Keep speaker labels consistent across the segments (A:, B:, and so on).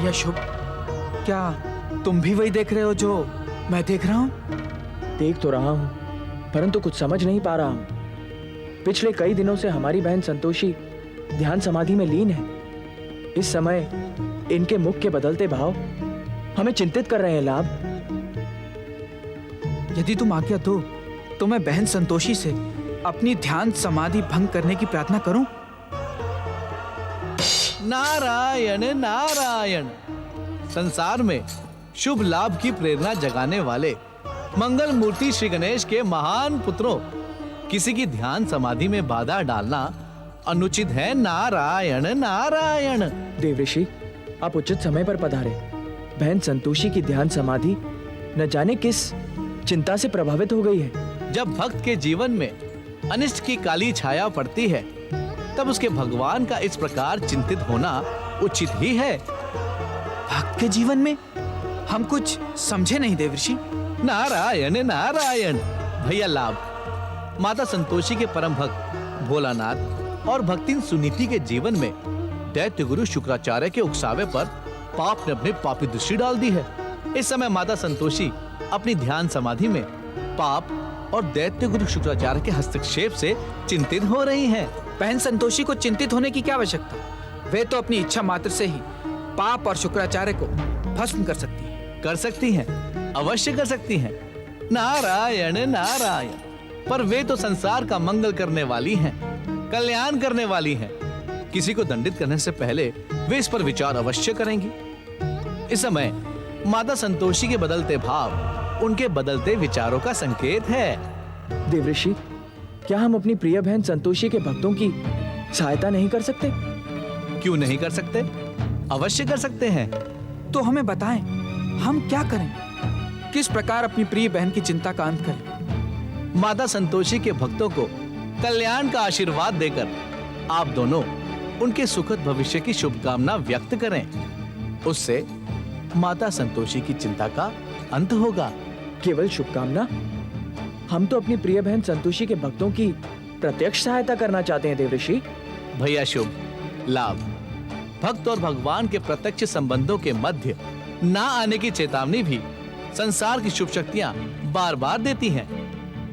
A: भैया शुभ, क्या तुम भी वही देख रहे हो जो मैं देख रहा हूँ?
B: देख तो रहा हूँ, परंतु कुछ समझ नहीं पा रहा हूँ। पिछले कई दिनों से हमारी बहन संतोषी ध्यान समाधि में लीन है। इस समय इनके मुख के बदलते भाव हमें चिंतित कर रहे हैं लाभ।
A: यदि तुम आज्ञा दो तो मैं बहन संतोषी से अपनी ध्यान समाधि भंग करने की प्रार्थना करूं?
C: नारायण नारायण। संसार में शुभ लाभ की प्रेरणा जगाने वाले मंगल मूर्ति श्री गणेश के महान पुत्रों, किसी की ध्यान समाधि में बाधा डालना अनुचित है। नारायण नारायण।
B: देवऋषि, आप उचित समय पर पधारे। बहन संतोषी की ध्यान समाधि न जाने किस चिंता से प्रभावित हो गई है।
C: जब भक्त के जीवन में अनिष्ट की काली छाया पड़ती है, तब उसके भगवान का इस प्रकार चिंतित होना उचित ही है।
A: भक्त के जीवन में हम कुछ समझे नहीं देवऋषि।
C: नारायण नारायण। भैया लाभ, माता संतोषी के परम भक्त भोलानाथ और भक्तिन सुनीति के जीवन में दैत्य गुरु शुक्राचार्य के उकसावे पर पाप ने अपनी पापी दृष्टि डाल दी है। इस समय माता संतोषी अपनी ध्यान समाधि में पाप और दैत्य गुरु शुक्राचार्य के हस्तक्षेप से चिंतित हो रही हैं।
A: बहन संतोषी को चिंतित होने की क्या आवश्यकता? वे तो अपनी इच्छा मात्र से ही पाप और शुक्राचार्य को भस्म कर सकती है।
C: कर सकती हैं, अवश्य कर सकती हैं। नारायण नारायण। पर वे तो संसार का मंगल करने वाली हैं, कल्याण करने वाली हैं। किसी को दंडित करने से पहले वे इस पर विचार अवश्य करेंगी। इस समय माता संतोषी के बदलते भाव उनके बदलते विचारों का संकेत है।
B: देवऋषि, क्या हम अपनी प्रिय बहन संतोषी के भक्तों की सहायता नहीं कर सकते?
C: क्यों नहीं कर सकते? अवश्य कर सकते हैं।
A: तो हमें बताएं, हम क्या करें? किस प्रकार अपनी प्रिय बहन की चिंता का अंत करें?
C: माता संतोषी के भक्तों को कल्याण का आशीर्वाद देकर आप दोनों उनके सुखद भविष्य की शुभकामना व्यक्त करें। उससे माता संतोषी की चिंता का अंत होगा।
B: केवल शुभकामना? हम तो अपनी प्रिय बहन संतोषी के भक्तों की प्रत्यक्ष सहायता करना चाहते हैं देवऋषि।
C: भैया शुभ लाभ, भक्त और भगवान के प्रत्यक्ष संबंधों के मध्य ना आने की चेतावनी भी संसार की शुभ शक्तियां बार बार देती हैं।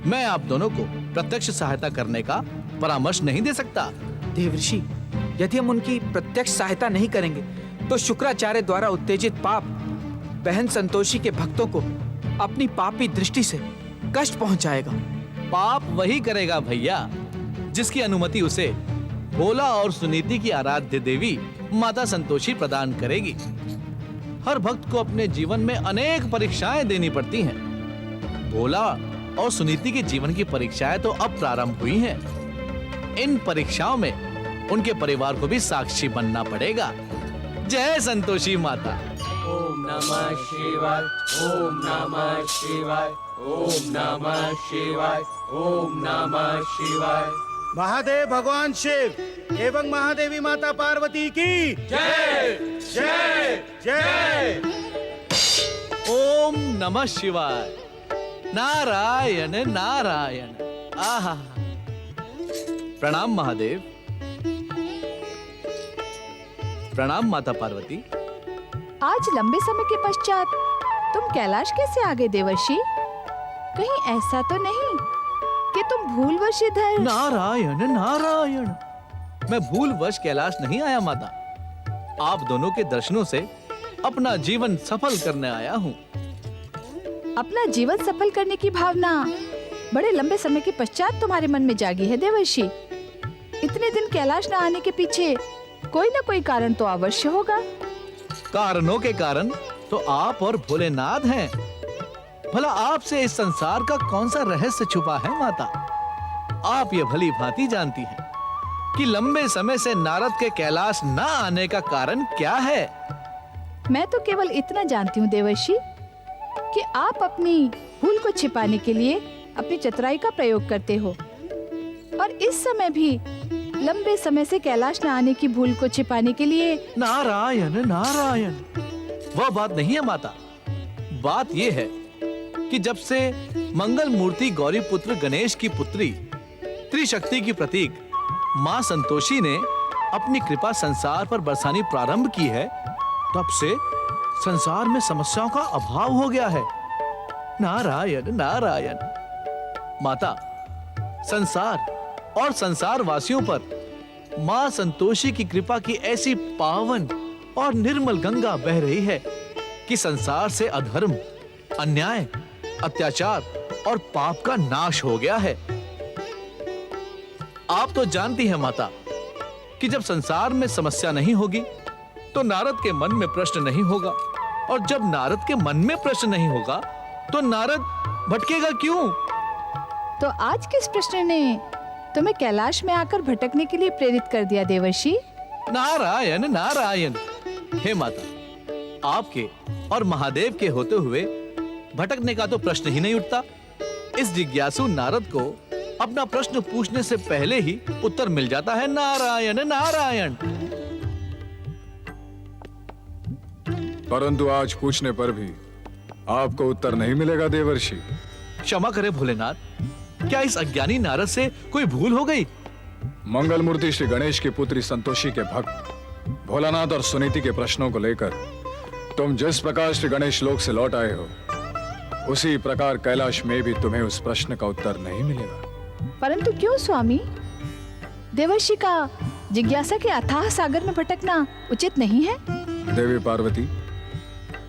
C: मैं आप दोनों को प्रत्यक्ष सहायता करने का परामर्श नहीं दे सकता।
A: देवऋषि, यदि हम उनकी प्रत्यक्ष सहायता नहीं करेंगे तो शुक्राचार्य द्वारा उत्तेजित पाप बहन संतोषी के भक्तों को अपनी पापी दृष्टि से कष्ट पहुंचाएगा।
C: पाप वही करेगा भैया जिसकी अनुमति उसे भोला और सुनीति की आराध्य देवी माता संतोषी प्रदान करेगी। हर भक्त को अपने जीवन में अनेक परीक्षाएं देनी पड़ती हैं। भोला और सुनीति के जीवन की परीक्षाएं तो अब प्रारंभ हुई हैं। इन परीक्षाओं में उनके परिवार को भी साक्षी बनना पड़ेगा। जय संतोषी माता।
D: ओम नमः शिवाय, ओम नमः शिवाय, ओम नमः शिवाय, ओम नमः शिवाय।
E: महादेव भगवान शिव एवं महादेवी माता पार्वती की
D: जय जय जय।
C: ओम नमः शिवाय। नारायण नारायण। आहा। प्रणाम महादेव। प्रणाम माता पार्वती।
F: आज लंबे समय के पश्चात तुम कैलाश कैसे आ गए देवर्षि? कहीं ऐसा तो नहीं कि तुम भूलवश इधर?
C: नारायण नारायण। मैं भूलवश कैलाश नहीं आया माता। आप दोनों के दर्शनों से अपना जीवन सफल करने आया हूँ।
F: अपना जीवन सफल करने की भावना बड़े लंबे समय के पश्चात तुम्हारे मन में जागी है देवर्षि। इतने दिन कैलाश न आने के पीछे कोई न कोई कारण तो अवश्य होगा।
C: कारणों के कारण तो आप और भोलेनाथ हैं। भला आपसे इस संसार का कौन सा रहस्य छुपा है माता? आप ये भली भांति जानती हैं कि लंबे समय से नारद के कैलाश न आने का कारण क्या है।
F: मैं तो केवल इतना जानती हूँ देवर्षि कि आप अपनी भूल को छिपाने के लिए अपनी चतुराई का प्रयोग करते हो, और इस समय भी लंबे समय से कैलाश न आने की भूल को छिपाने के लिए।
C: नारायण नारायण। वह बात नहीं है माता। बात यह है कि जब से मंगल मूर्ति गौरी पुत्र गणेश की पुत्री त्रिशक्ति की प्रतीक मां संतोषी ने अपनी कृपा संसार पर बरसानी प्रारंभ की है, तब से संसार में समस्याओं का अभाव हो गया है। नारायण नारायण। माता, संसार और संसार वासियों पर मां संतोषी की कृपा की ऐसी पावन और निर्मल गंगा बह रही है कि संसार से अधर्म, अन्याय, अत्याचार और पाप का नाश हो गया है। आप तो जानती हैं माता कि जब संसार में समस्या नहीं होगी तो नारद के मन में प्रश्न नहीं होगा, और जब नारद के मन में प्रश्न नहीं होगा तो नारद भटकेगा क्यों?
F: तो आज किस प्रश्न ने तुम्हें कैलाश में आकर भटकने के लिए प्रेरित कर दिया देवर्षि?
C: नारायण नारायण। हे माता, आपके और महादेव के होते हुए भटकने का तो प्रश्न ही नहीं उठता। इस जिज्ञासु नारद को अपना प्रश्न पूछने से पहले ही उत्तर मिल जाता है। नारायण नारायण।
G: परंतु आज पूछने पर भी आपको उत्तर नहीं मिलेगा देवर्षि।
C: क्षमा करे भोलेनाथ, क्या इस अज्ञानी नारद से कोई भूल हो गई?
G: मंगल मूर्ति श्री गणेश की पुत्री संतोषी के भक्त भोलानाथ और सुनीति के प्रश्नों को लेकर तुम जिस प्रकार श्री गणेश लोक से लौट आए हो, उसी प्रकार कैलाश में भी तुम्हें उस प्रश्न का उत्तर नहीं मिलेगा।
F: परंतु क्यों स्वामी? देवर्षि का जिज्ञासा के अथाह सागर में भटकना उचित नहीं है?
G: देवी पार्वती,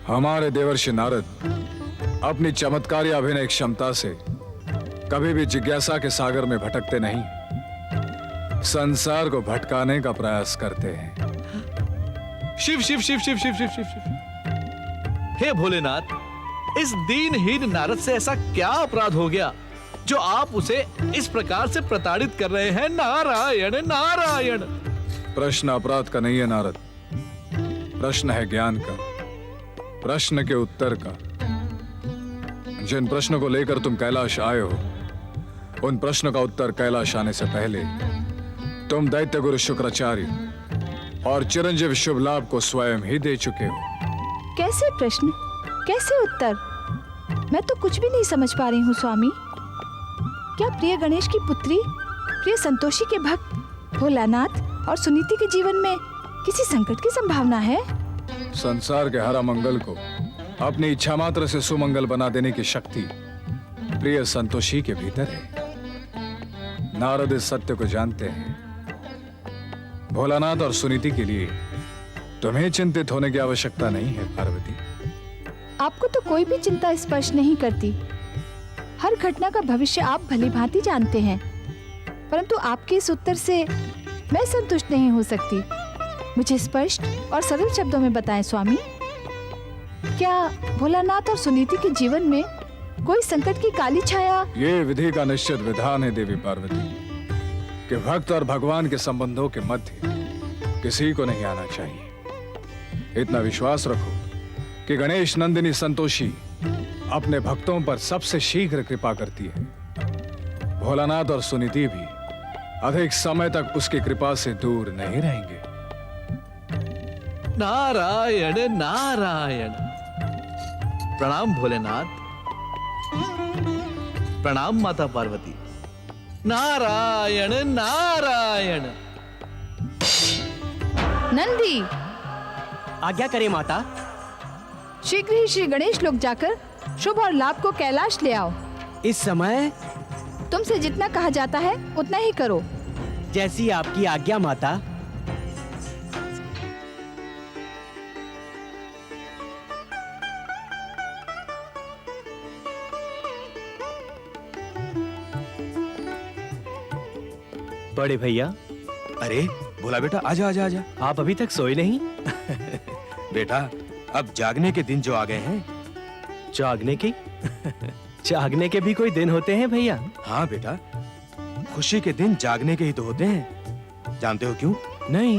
G: हमारे देवर्षि नारद अपनी चमत्कारी अभिनय क्षमता से कभी भी जिज्ञासा के सागर में भटकते नहीं, संसार को भटकाने का प्रयास करते हैं।
C: शिव शिव शिव शिव शिव शिव शिव शिव। हे भोलेनाथ, इस दीनहीन नारद से ऐसा क्या अपराध हो गया जो आप उसे इस प्रकार से प्रताड़ित कर रहे हैं? नारायण नारायण।
G: प्रश्न अपराध का नहीं है नारद, प्रश्न है ज्ञान का, प्रश्न के उत्तर का। जिन प्रश्नों को लेकर तुम कैलाश आए हो, उन प्रश्नों का उत्तर कैलाश आने से पहले तुम दैत्य गुरु शुक्राचार्य और चिरंजीव शुभ लाभ को स्वयं ही दे चुके हो।
F: कैसे प्रश्न, कैसे उत्तर? मैं तो कुछ भी नहीं समझ पा रही हूँ स्वामी। क्या प्रिय गणेश की पुत्री, प्रिय संतोषी के भक्त भोलानाथ और सुनीति के जीवन में किसी संकट की संभावना है?
G: संसार के हर अमंगल को अपनी इच्छा मात्र से सुमंगल बना देने की शक्ति प्रिय संतोषी के भीतर है। नारद इस सत्य को जानते हैं। भोलानाथ और सुनीति के लिए तुम्हें चिंतित होने की आवश्यकता नहीं है पार्वती।
F: आपको तो कोई भी चिंता स्पर्श नहीं करती। हर घटना का भविष्य आप भली भांति जानते हैं, परंतु आपके इस उत्तर से मैं संतुष्ट नहीं हो सकती। मुझे स्पष्ट और सरल शब्दों में बताएं स्वामी, क्या भोलानाथ और सुनीति के जीवन में कोई संकट की काली छाया?
G: ये विधि का निश्चित विधान है देवी पार्वती कि भक्त और भगवान के संबंधों के मध्य किसी को नहीं आना चाहिए। इतना विश्वास रखो कि गणेश नंदिनी संतोषी अपने भक्तों पर सबसे शीघ्र कृपा करती है। भोलानाथ और सुनीति भी अधिक समय तक उसकी कृपा से दूर नहीं रहेंगे।
C: नारायण नारायण। प्रणाम भोलेनाथ, प्रणाम माता पार्वती। नारायण नारायण।
F: नंदी,
D: आज्ञा करे माता।
F: शीघ्र ही श्री गणेश लोक जाकर शुभ और लाभ को कैलाश ले आओ।
D: इस समय
F: तुमसे जितना कहा जाता है उतना ही करो।
D: जैसी आपकी आज्ञा माता। बड़े भैया।
H: अरे भोला बेटा, आजा आजा आजा।
D: आप अभी तक सोए नहीं?
H: बेटा, अब जागने के दिन जो आ गए हैं।
D: जागने की? जागने के भी कोई दिन होते हैं भैया?
H: हाँ बेटा, खुशी के दिन जागने के ही तो होते हैं। जानते हो क्यों?
D: नहीं।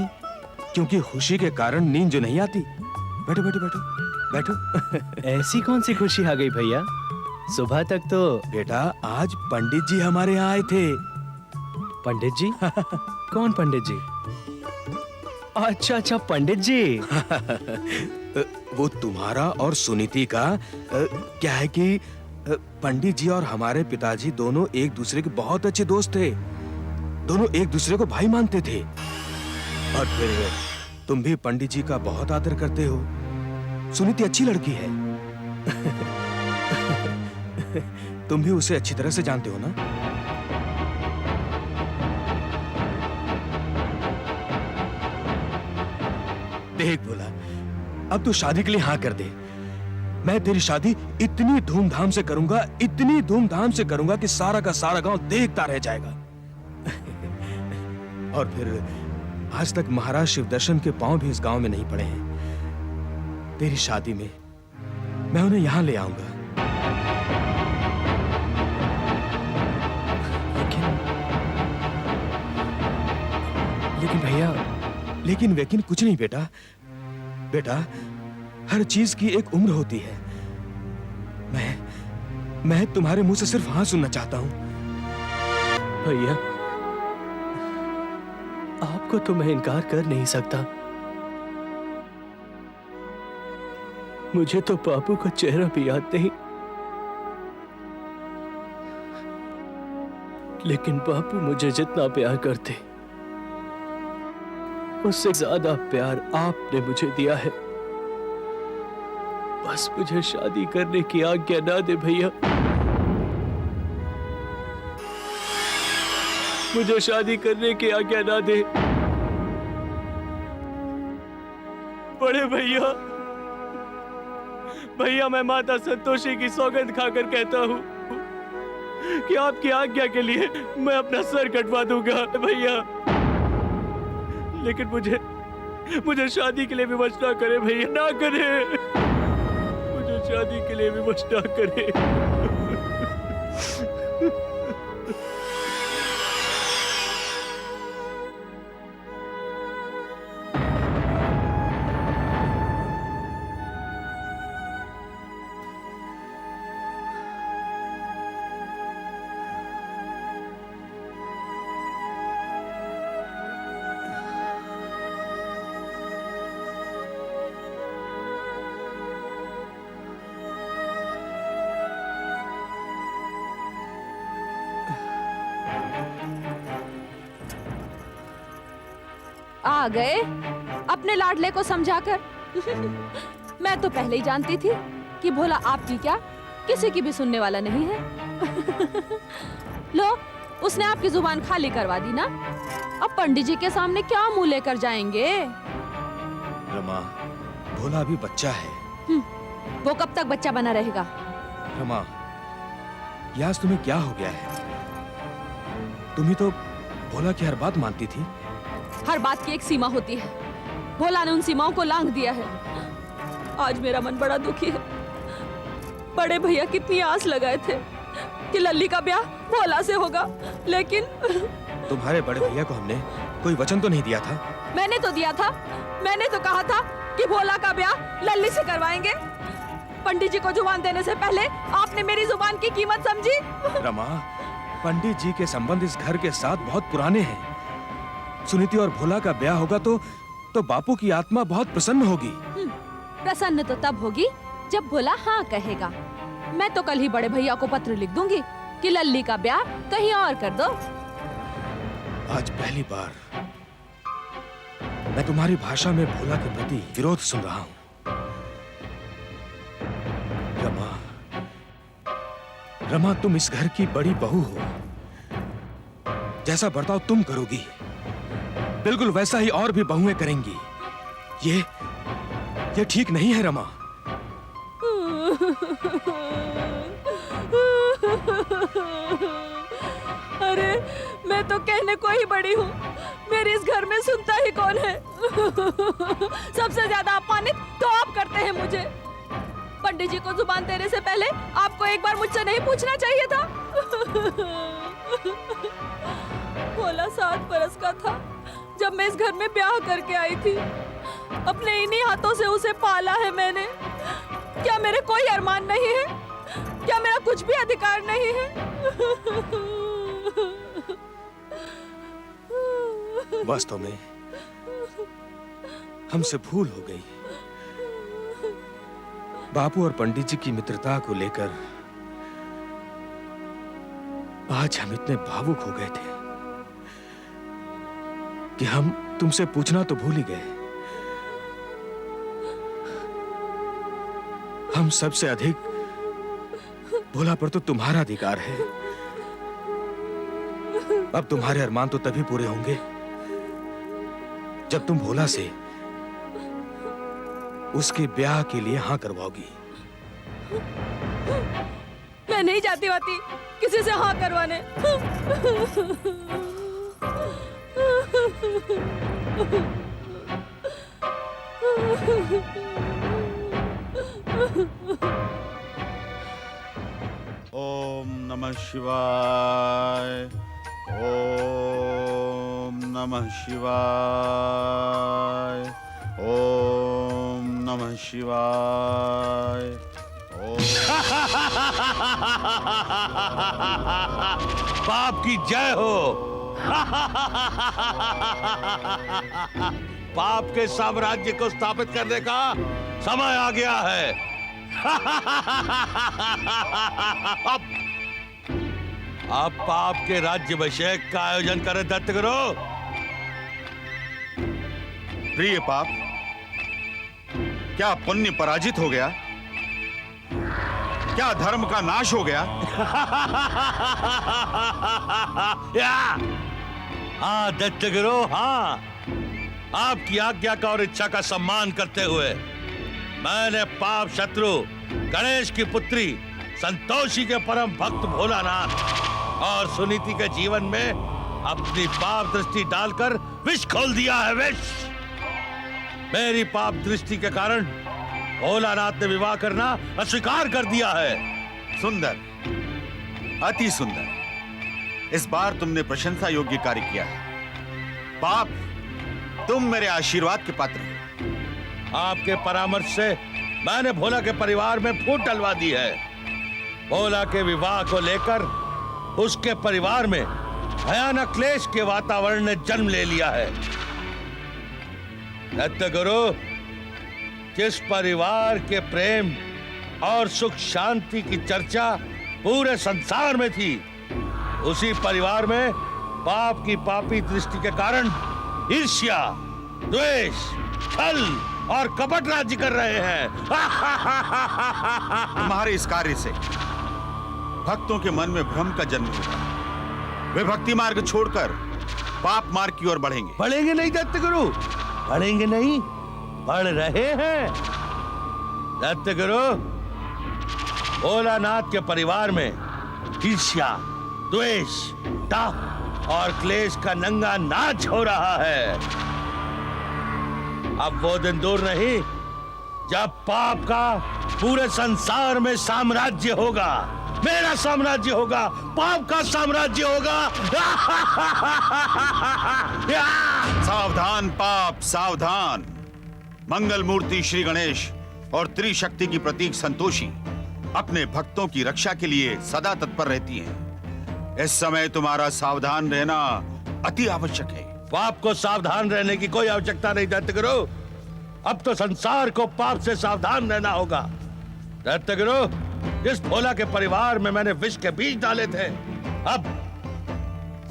H: क्योंकि खुशी के कारण नींद जो नहीं आती। बैठो बैठो बैठो बैठो।
D: ऐसी कौन सी खुशी आ गई भैया? सुबह तक तो।
H: बेटा, आज पंडित जी हमारे यहाँ आए थे।
D: पंडित जी? कौन पंडित जी? अच्छा अच्छा, पंडित जी।
H: वो तुम्हारा और सुनीति का क्या है कि पंडित जी और हमारे पिताजी दोनों एक दूसरे के बहुत अच्छे दोस्त थे। दोनों एक दूसरे को भाई मानते थे। और फिर तुम भी पंडित जी का बहुत आदर करते हो। सुनीति अच्छी लड़की है। तुम भी उसे अच्छी तरह से जानते हो ना? देख बोला, अब तू शादी के लिए हाँ कर दे। मैं तेरी शादी इतनी धूमधाम से करूंगा, इतनी धूमधाम से करूंगा कि सारा का सारा गांव देखता रह जाएगा। और फिर आज तक महाराज शिवदर्शन के पांव भी इस गांव में नहीं पड़े हैं। तेरी शादी में मैं उन्हें यहां ले आऊंगा।
D: लेकिन भैया,
H: लेकिन वेकिन कुछ नहीं बेटा। बेटा, हर चीज की एक उम्र होती है। मैं तुम्हारे मुंह से सिर्फ हाँ सुनना चाहता हूं।
D: भैया, आपको तो मैं इनकार कर नहीं सकता। मुझे तो बापू का चेहरा भी याद नहीं, लेकिन बापू मुझे जितना प्यार करते, उससे ज्यादा प्यार आपने मुझे दिया है। बस मुझे शादी करने की आज्ञा ना दे भैया। मुझे शादी करने की आज्ञा ना दे। बड़े भैया, भैया मैं माता संतोषी की सौगंध खाकर कहता हूँ कि आपकी आज्ञा के लिए मैं अपना सर कटवा दूंगा भैया। लेकिन मुझे शादी के लिए विवश ना करे भैया, ना करे। मुझे शादी के लिए विवश ना करे।
I: आ गए अपने लाडले को समझाकर। मैं तो पहले ही जानती थी कि भोला आपकी क्या किसी की भी सुनने वाला नहीं है। लो, उसने आपकी जुबान खाली करवा दी ना। अब पंडित जी के सामने क्या मुंह लेकर जाएंगे?
H: रमा, भोला अभी बच्चा है।
I: वो कब तक बच्चा बना रहेगा?
H: रमा, यार तुम्हें क्या हो गया है? तुम्ही तो भोला की हर बात मानती थी।
I: हर बात की एक सीमा होती है। भोला ने उन सीमाओं को लांघ दिया है। आज मेरा मन बड़ा दुखी है। बड़े भैया कितनी आस लगाए थे कि लल्ली का ब्याह भोला से होगा, लेकिन
H: तुम्हारे बड़े भैया को हमने कोई वचन तो नहीं दिया था?
I: मैंने तो दिया था। मैंने तो कहा था कि भोला का ब्याह लल्ली से करवाएंगे। पंडित जी को जुबान देने से पहले आपने मेरी जुबान की कीमत समझी?
H: रमा, पंडित जी के संबंध इस घर के साथ बहुत पुराने हैं। सुनीति और भोला का ब्याह होगा तो बापू की आत्मा बहुत प्रसन्न होगी।
I: प्रसन्न तो तब होगी जब भोला हाँ कहेगा। मैं तो कल ही बड़े भैया को पत्र लिख दूंगी कि लल्ली का ब्याह कहीं और कर दो।
H: आज पहली बार मैं तुम्हारी भाषा में भोला के प्रति विरोध सुन रहा हूँ। रमा, रमा, तुम इस घर की बड़ी बहू हो। जैसा बर्ताव तुम करोगी, बिल्कुल वैसा ही और भी बहुएं करेंगी। ये ठीक नहीं है रमा।
I: अरे मैं तो कहने को ही बड़ी हूँ, मेरी इस घर में सुनता ही कौन है? सबसे ज्यादा अपमानित तो आप करते हैं मुझे। पंडित जी को जुबान देने से पहले आपको एक बार मुझसे नहीं पूछना चाहिए था? भोला 7 बरस का था जब मैं इस घर में ब्याह करके आई थी। अपने इन्हीं हाथों से उसे पाला है मैंने। क्या मेरे कोई अरमान नहीं है? क्या मेरा कुछ भी अधिकार नहीं है?
H: वास्तव में हमसे भूल हो गई। बापू और पंडित जी की मित्रता को लेकर आज हम इतने भावुक हो गए थे कि हम तुमसे पूछना तो भूल ही गए हम सबसे अधिक भोला पर तो तुम्हारा अधिकार है। अब तुम्हारे अरमान तो तभी पूरे होंगे जब तुम भोला से उसके ब्याह के लिए हाँ करवाओगी।
I: मैं नहीं जाती वाती किसी से हाँ करवाने।
E: ओम नमः शिवाय। ओम नमः शिवाय। ओम नमः शिवाय।
C: पाप की जय हो। पाप के साम्राज्य को स्थापित करने का समय आ गया है। अब पाप के राज्याभिषेक का आयोजन करें दत्तगुरु।
E: प्रिय पाप, क्या पुण्य पराजित हो गया? क्या धर्म का नाश हो गया?
C: हाँ दत्तगुरु, हाँ। आपकी आज्ञा का और इच्छा का सम्मान करते हुए मैंने पाप शत्रु गणेश की पुत्री संतोषी के परम भक्त भोलानाथ और सुनीति के जीवन में अपनी पाप दृष्टि डालकर विष खोल दिया है। विष। मेरी पाप दृष्टि के कारण भोलानाथ ने विवाह करना अस्वीकार कर दिया है।
E: सुंदर, अति सुंदर। इस बार तुमने प्रशंसा योग्य कार्य किया है। पाप, तुम मेरे आशीर्वाद के पात्र हो।
C: आपके परामर्श से मैंने भोला के परिवार में फूट डलवा दी है। भोला के विवाह को लेकर उसके परिवार में भयानक क्लेश के वातावरण ने जन्म ले लिया है। दत्तगुरु, जिस परिवार के प्रेम और सुख शांति की चर्चा पूरे संसार में थी, उसी परिवार में पाप की पापी दृष्टि के कारण ईर्ष्या, द्वेष, छल और कपट राज्य कर रहे हैं।
E: तुम्हारे इस कार्य से भक्तों के मन में भ्रम का जन्म होगा। वे भक्ति मार्ग छोड़कर पाप मार्ग की ओर बढ़ेंगे।
C: बढ़ेंगे नहीं दत्तगुरु, बढ़ेंगे नहीं, बढ़ रहे हैं। दत्तगुरु, भोलानाथ के परिवार में ईर्ष्या, द्वेष, ताप और क्लेश का नंगा नाच हो रहा है। अब वो दिन दूर नहीं जब पाप का पूरे संसार में साम्राज्य होगा। मेरा साम्राज्य होगा, पाप का साम्राज्य होगा।
E: सावधान पाप, सावधान। मंगल मूर्ति श्री गणेश और त्रिशक्ति की प्रतीक संतोषी अपने भक्तों की रक्षा के लिए सदा तत्पर रहती हैं। इस समय तुम्हारा सावधान रहना अति आवश्यक है।
C: पाप को सावधान रहने की कोई आवश्यकता नहीं दत्तगुरु। अब तो संसार को पाप से सावधान रहना होगा। दत्तगुरु, जिस भोला के परिवार में मैंने विष के बीज डाले थे,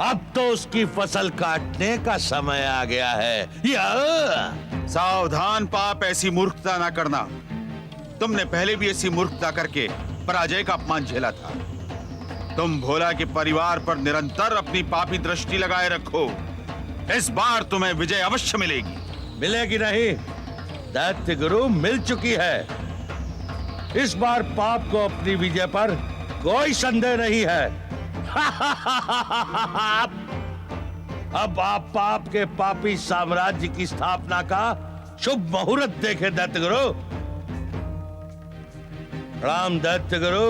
C: अब तो उसकी फसल काटने का समय आ गया है।
E: सावधान पाप, ऐसी मूर्खता ना करना। तुमने पहले भी ऐसी मूर्खता करके पराजय का अपमान झेला था। तुम भोला के परिवार पर निरंतर अपनी पापी दृष्टि लगाए रखो। इस बार तुम्हें विजय अवश्य मिलेगी।
C: मिलेगी नहीं दत्तगुरु, मिल चुकी है। इस बार पाप को अपनी विजय पर कोई संदेह नहीं है। अब आप पाप के पापी साम्राज्य की स्थापना का शुभ मुहूर्त देखें दत्तगुरु। राम दत्तगुरु।